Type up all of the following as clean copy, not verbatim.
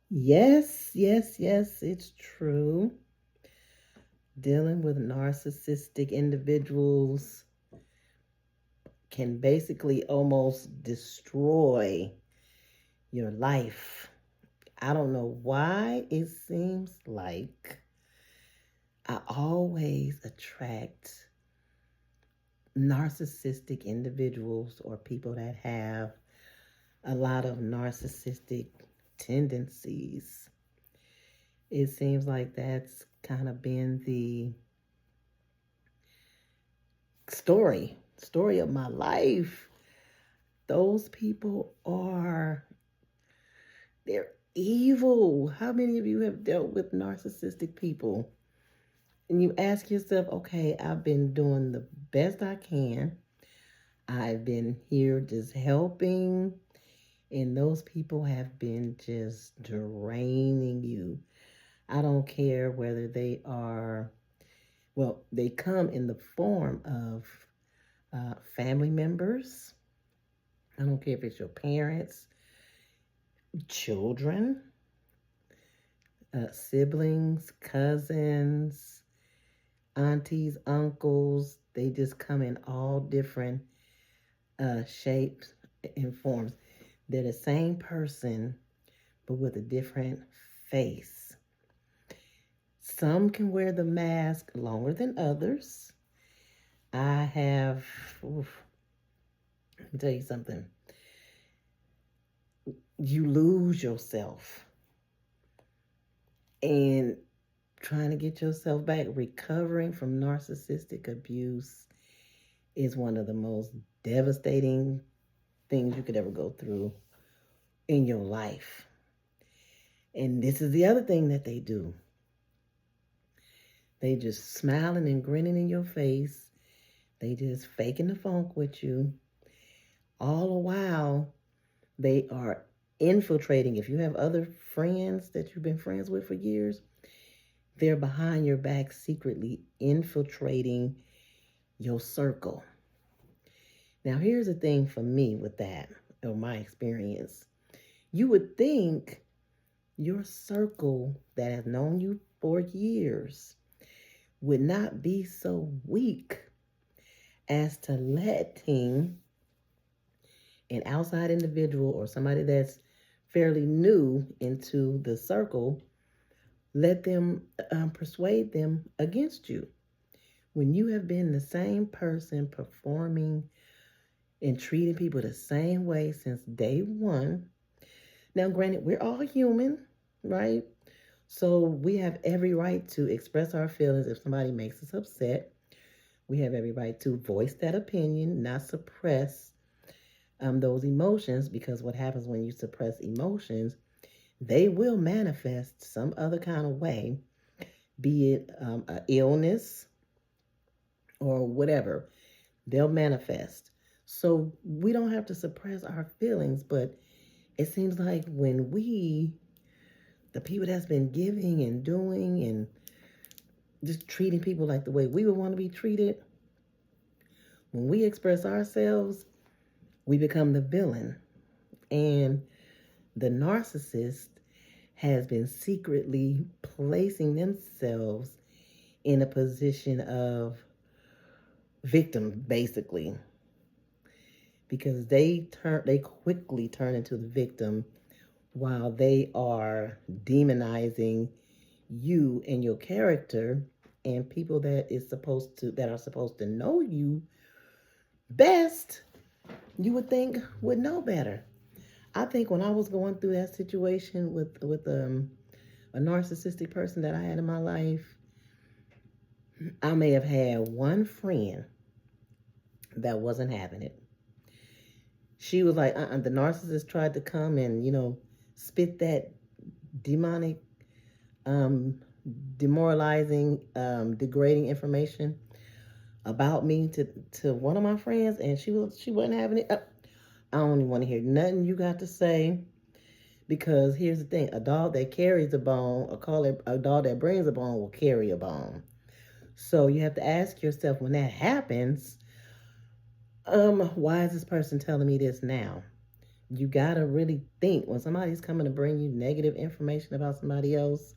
Yes, yes, yes, it's true. Dealing with narcissistic individuals can basically almost destroy your life. I don't know why it seems like I always attract narcissistic individuals or people that have a lot of narcissistic tendencies. It seems like that's kind of been the story of my life. Those people are they're evil. How many of you have dealt with narcissistic people? And you ask yourself, okay, I've been doing the best I can. I've been here just helping, and those people have been just draining you. I don't care whether they are, well, they come in the form of family members. I don't care if it's your parents, children, siblings, cousins, aunties, uncles. They just come in all different shapes and forms. They're the same person, but with a different face. Some can wear the mask longer than others. I have, oof, let me tell you something. You lose yourself and trying to get yourself back, recovering from narcissistic abuse is one of the most devastating things you could ever go through in your life. And this is the other thing that they do. They just smiling and grinning in your face. They just faking the funk with you. All the while, they are infiltrating. If you have other friends that you've been friends with for years, they're behind your back secretly infiltrating your circle. Now, here's the thing for me with that, or my experience. You would think your circle that has known you for years would not be so weak as to letting an outside individual or somebody that's fairly new into the circle, let them persuade them against you. When you have been the same person performing and treating people the same way since day one. Now, granted, we're all human, right? So we have every right to express our feelings if somebody makes us upset. We have every right to voice that opinion, not suppress those emotions, because what happens when you suppress emotions, they will manifest some other kind of way, be it an illness or whatever. They'll manifest. So we don't have to suppress our feelings, but it seems like when the people that's been giving and doing and just treating people like the way we would want to be treated, when we express ourselves, we become the villain. And the narcissist has been secretly placing themselves in a position of victim, basically, because they quickly turn into the victim while they are demonizing you and your character, and people that are supposed to know you best, you would think would know better. I think when I was going through that situation with a narcissistic person that I had in my life, I may have had one friend that wasn't having it. She was like, the narcissist tried to come and, spit that demonic, um, demoralizing, degrading information about me to one of my friends, and she wasn't having it. I don't even want to hear nothing you got to say, because here's the thing: a dog that carries a bone, or call it a dog that brings a bone, will carry a bone. So you have to ask yourself when that happens, why is this person telling me this now? You gotta really think when somebody's coming to bring you negative information about somebody else.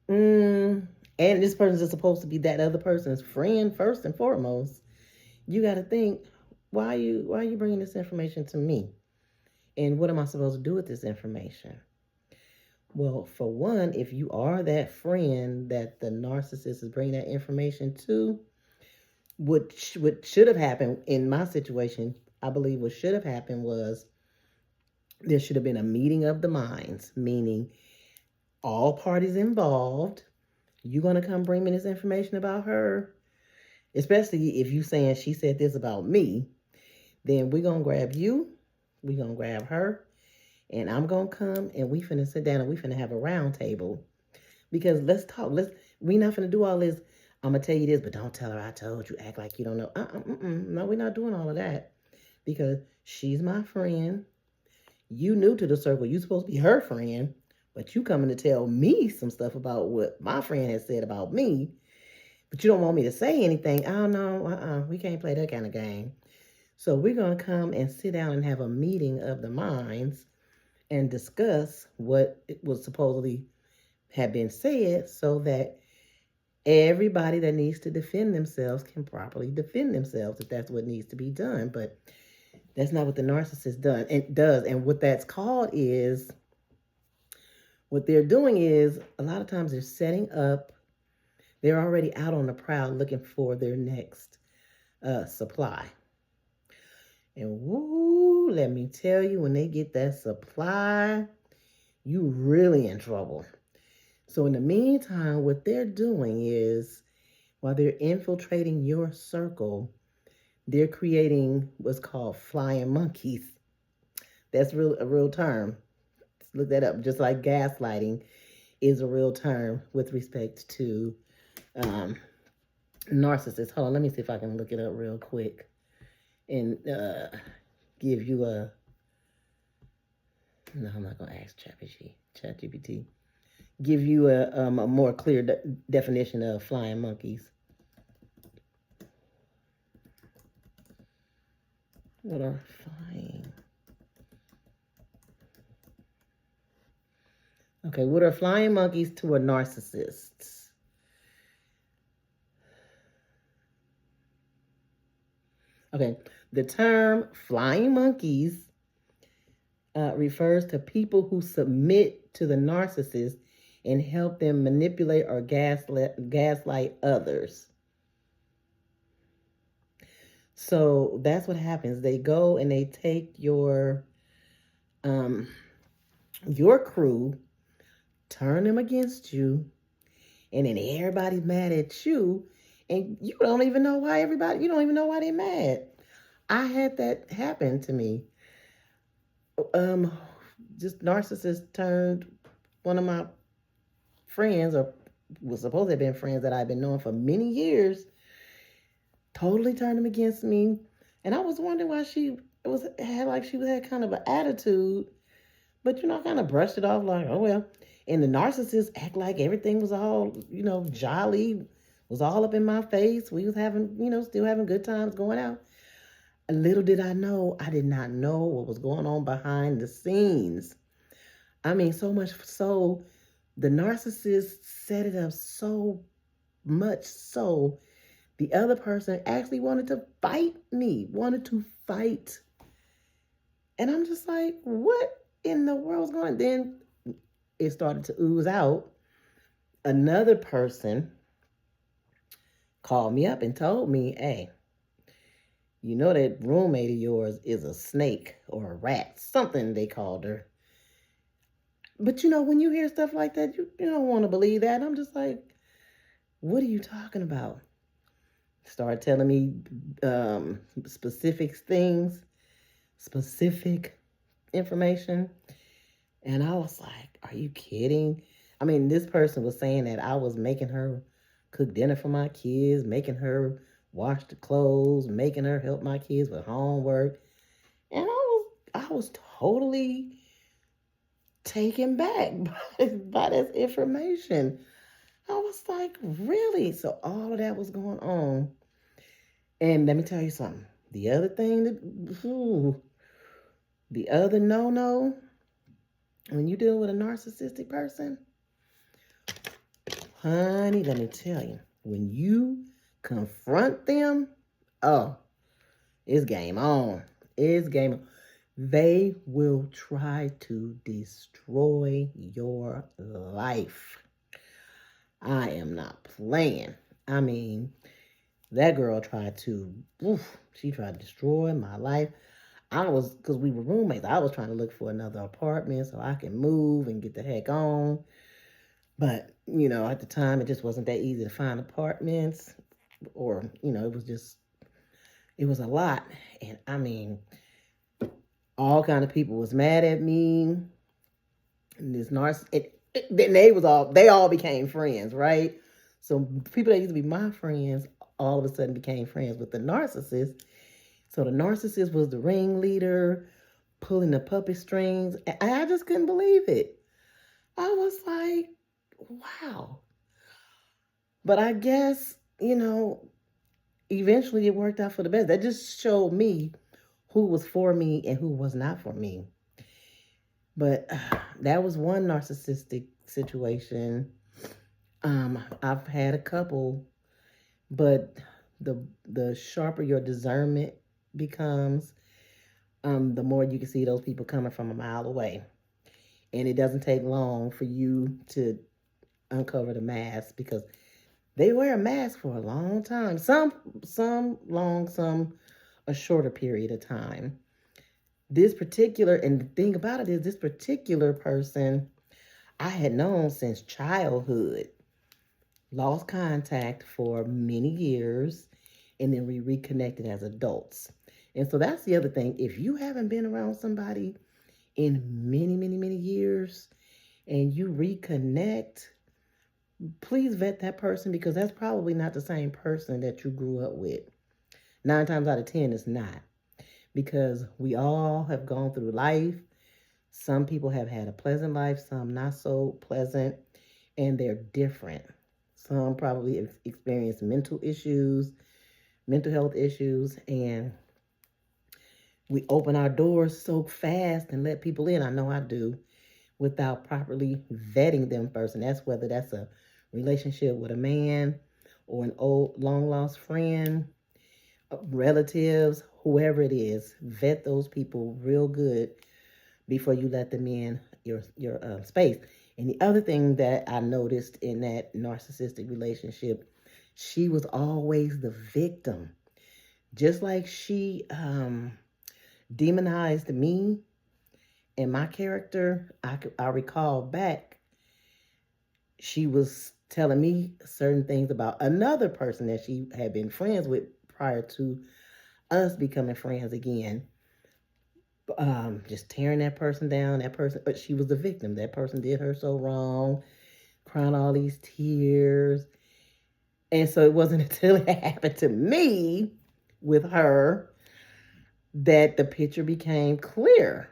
And this person is supposed to be that other person's friend first and foremost. You gotta think, why are you bringing this information to me? And what am I supposed to do with this information? Well, for one, if you are that friend that the narcissist is bringing that information to, what should have happened in my situation, I believe what should have happened was there should have been a meeting of the minds, meaning all parties involved. You gonna come bring me this information about her, especially if you saying she said this about me. Then we gonna grab you, we gonna grab her, and I'm gonna come and we finna sit down and we finna have a round table. Because let's talk. We not finna do all this. I'm gonna tell you this, but don't tell her I told you. Act like you don't know. No, we're not doing all of that. Because she's my friend. You new to the circle. You supposed to be her friend, but you coming to tell me some stuff about what my friend has said about me. But you don't want me to say anything. I don't know. We can't play that kind of game. So we're gonna come and sit down and have a meeting of the minds and discuss what it was supposedly have been said so that everybody that needs to defend themselves can properly defend themselves if that's what needs to be done. But that's not what the narcissist does. And what that's called is, what they're doing is, a lot of times they're setting up, they're already out on the prowl looking for their next supply. And woo, let me tell you, when they get that supply, you really in trouble. So in the meantime, what they're doing is, while they're infiltrating your circle, they're creating what's called flying monkeys. That's a real term. Let's look that up. Just like gaslighting is a real term with respect to narcissists. Hold on, let me see if I can look it up real quick and give you a... No, I'm not going to ask ChatGPT. Give you a more clear definition of flying monkeys. What are flying? Okay, what are flying monkeys to a narcissist? Okay, the term flying monkeys refers to people who submit to the narcissist and help them manipulate or gaslight others. So that's what happens. They go and they take your crew, turn them against you, and then everybody's mad at you, and you don't even know why you don't even know why they're mad. I had that happen to me. Just narcissist turned one of my friends, or was supposed to have been friends that I've been knowing for many years, totally turned him against me. And I was wondering why she had kind of an attitude, but kind of brushed it off like, oh well. And the narcissist act like everything was all, jolly, was all up in my face. We was having, still having good times going out. Little did I know, I did not know what was going on behind the scenes. I mean, so much so, the narcissist set it up so much so the other person actually wanted to fight me, And I'm just like, what in the world's going on? Then it started to ooze out. Another person called me up and told me, hey, you know that roommate of yours is a snake or a rat, something they called her. But when you hear stuff like that, you don't want to believe that. I'm just like, what are you talking about? Start telling me specific things, specific information. And I was like, are you kidding? I mean, this person was saying that I was making her cook dinner for my kids, making her wash the clothes, making her help my kids with homework. And I was totally taken back by this information. I was like, really? So all of that was going on. And let me tell you something. The other thing The other no, when you deal with a narcissistic person, honey, let me tell you, when you confront them, oh, it's game on. It's game on. They will try to destroy your life. I am not playing. I mean, that girl tried to, she tried to destroy my life. Because we were roommates, I was trying to look for another apartment so I can move and get the heck on. But, at the time, it just wasn't that easy to find apartments. Or, it was a lot. And I mean, all kind of people was mad at me. And this then they all became friends, right? So people that used to be my friends all of a sudden became friends with the narcissist. So the narcissist was the ringleader, pulling the puppet strings. And I just couldn't believe it. I was like, wow. But I guess, eventually it worked out for the best. That just showed me who was for me and who was not for me. But that was one narcissistic situation. I've had a couple, but the sharper your discernment becomes, the more you can see those people coming from a mile away. And it doesn't take long for you to uncover the mask, because they wear a mask for a long time. Some long, some a shorter period of time. And the thing about it is, this particular person I had known since childhood, lost contact for many years, and then we reconnected as adults. And so that's the other thing. If you haven't been around somebody in many, many, many years and you reconnect, please vet that person, because that's probably not the same person that you grew up with. 9 times out of 10, it's not. Because we all have gone through life. Some people have had a pleasant life, some not so pleasant, and they're different. Some probably experience mental health issues, and we open our doors so fast and let people in. I know I do, without properly vetting them first. And that's whether that's a relationship with a man or an old long lost friend, relatives, whoever it is. Vet those people real good before you let them in your space. And the other thing that I noticed in that narcissistic relationship, she was always the victim. Just like she demonized me and my character, I recall back, she was telling me certain things about another person that she had been friends with prior to us becoming friends again. Just tearing that person down, but she was the victim. That person did her so wrong, crying all these tears. And so it wasn't until it happened to me with her that the picture became clear.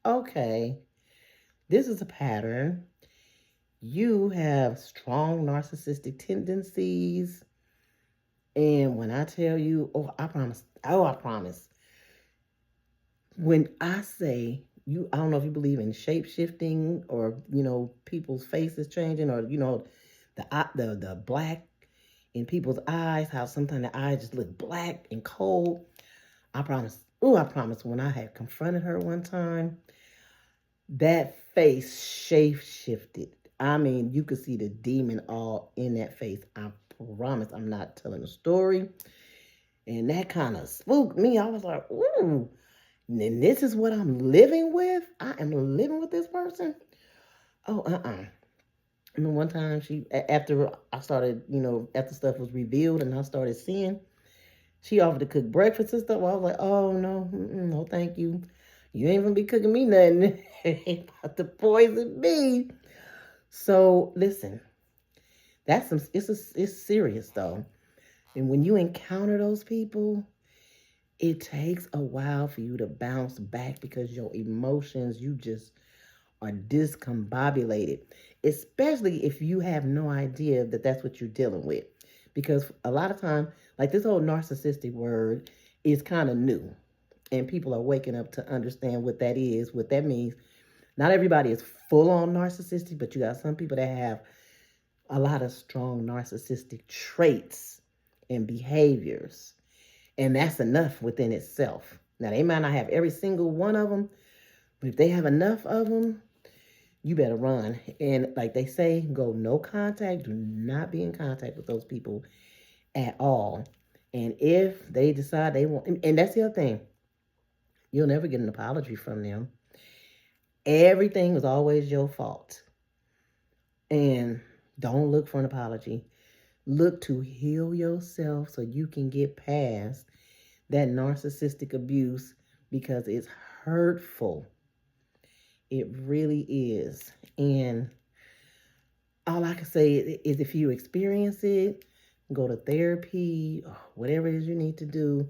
Okay, this is a pattern. You have strong narcissistic tendencies. And when I tell you, I promise. When I say I don't know if you believe in shape shifting, or people's faces changing, or the black in people's eyes, how sometimes the eyes just look black and cold. I promise. I promise. When I had confronted her one time, that face shape shifted. I mean, you could see the demon all in that face. I promise. I'm not telling a story. And that kind of spooked me. I was like, ooh. And this is what I'm living with? I am living with this person? Oh, I mean, one time after I started, after stuff was revealed and I started seeing, she offered to cook breakfast and stuff. I was like, oh, no, no, thank you. You ain't gonna be cooking me nothing. Ain't about to poison me. So, listen, it's serious, though. And when you encounter those people, it takes a while for you to bounce back, because your emotions, you just are discombobulated, especially if you have no idea that that's what you're dealing with. Because a lot of time, like, this whole narcissistic word is kind of new. And people are waking up to understand what that is, what that means. Not everybody is full on narcissistic, but you got some people that have a lot of strong narcissistic traits and behaviors. And that's enough within itself. Now, they might not have every single one of them, but if they have enough of them, you better run. And like they say, go no contact. Do not be in contact with those people at all. And if they decide they want, and that's the other thing, you'll never get an apology from them. Everything was always your fault. And don't look for an apology. Look to heal yourself so you can get past that narcissistic abuse because it's hurtful. It really is. And all I can say is if you experience it, go to therapy, or whatever it is you need to do,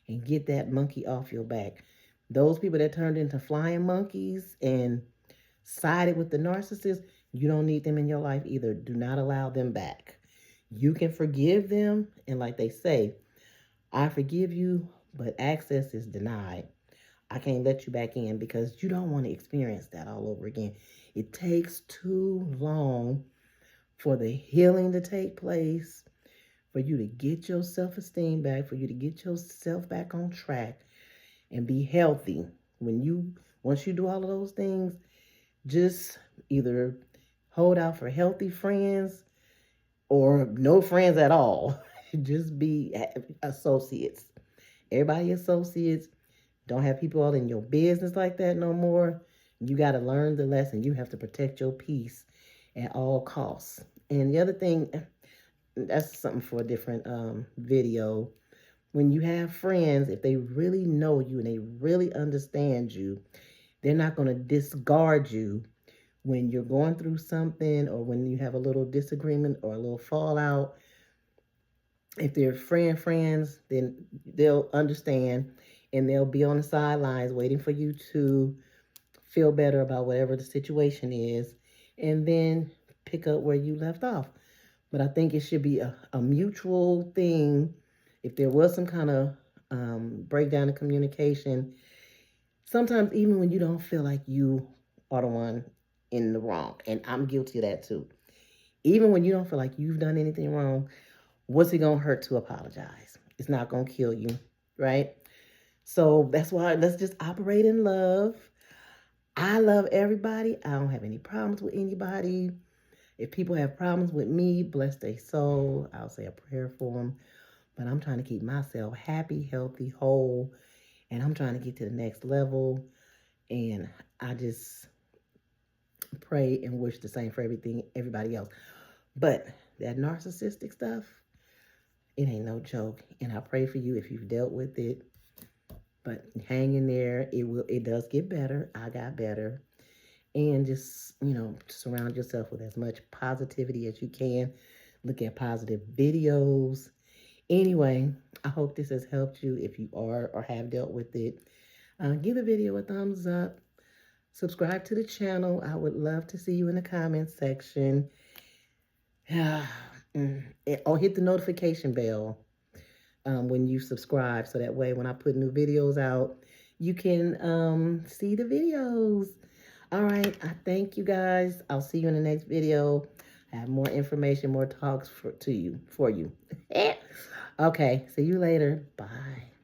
and get that monkey off your back. Those people that turned into flying monkeys and sided with the narcissist, you don't need them in your life either. Do not allow them back. You can forgive them, and like they say, I forgive you, but access is denied. I can't let you back in because you don't want to experience that all over again. It takes too long for the healing to take place, for you to get your self-esteem back, for you to get yourself back on track and be healthy. Once you do all of those things, just either hold out for healthy friends or no friends at all. Just be associates. Everybody associates. Don't have people all in your business like that no more. You got to learn the lesson. You have to protect your peace at all costs. And the other thing, that's something for a different video. When you have friends, if they really know you and they really understand you, they're not going to discard you when you're going through something or when you have a little disagreement or a little fallout. If they're friends, then they'll understand and they'll be on the sidelines waiting for you to feel better about whatever the situation is and then pick up where you left off. But I think it should be a mutual thing. If there was some kind of breakdown in communication, sometimes even when you don't feel like you are the one in the wrong, and I'm guilty of that too. Even when you don't feel like you've done anything wrong, what's it going to hurt to apologize? It's not going to kill you, right? So that's why let's just operate in love. I love everybody. I don't have any problems with anybody. If people have problems with me, bless their soul. I'll say a prayer for them. But I'm trying to keep myself happy, healthy, whole. And I'm trying to get to the next level. And I just pray and wish the same for everybody else. But that narcissistic stuff, it ain't no joke. And I pray for you if you've dealt with it. But hang in there. It does get better. I got better. And just, surround yourself with as much positivity as you can. Look at positive videos. Anyway, I hope this has helped you if you are or have dealt with it. Give the video a thumbs up. Subscribe to the channel. I would love to see you in the comments section. Or hit the notification bell when you subscribe. So that way when I put new videos out, you can see the videos. All right, I thank you guys. I'll see you in the next video. I have more information, more talks for you. Okay, see you later. Bye.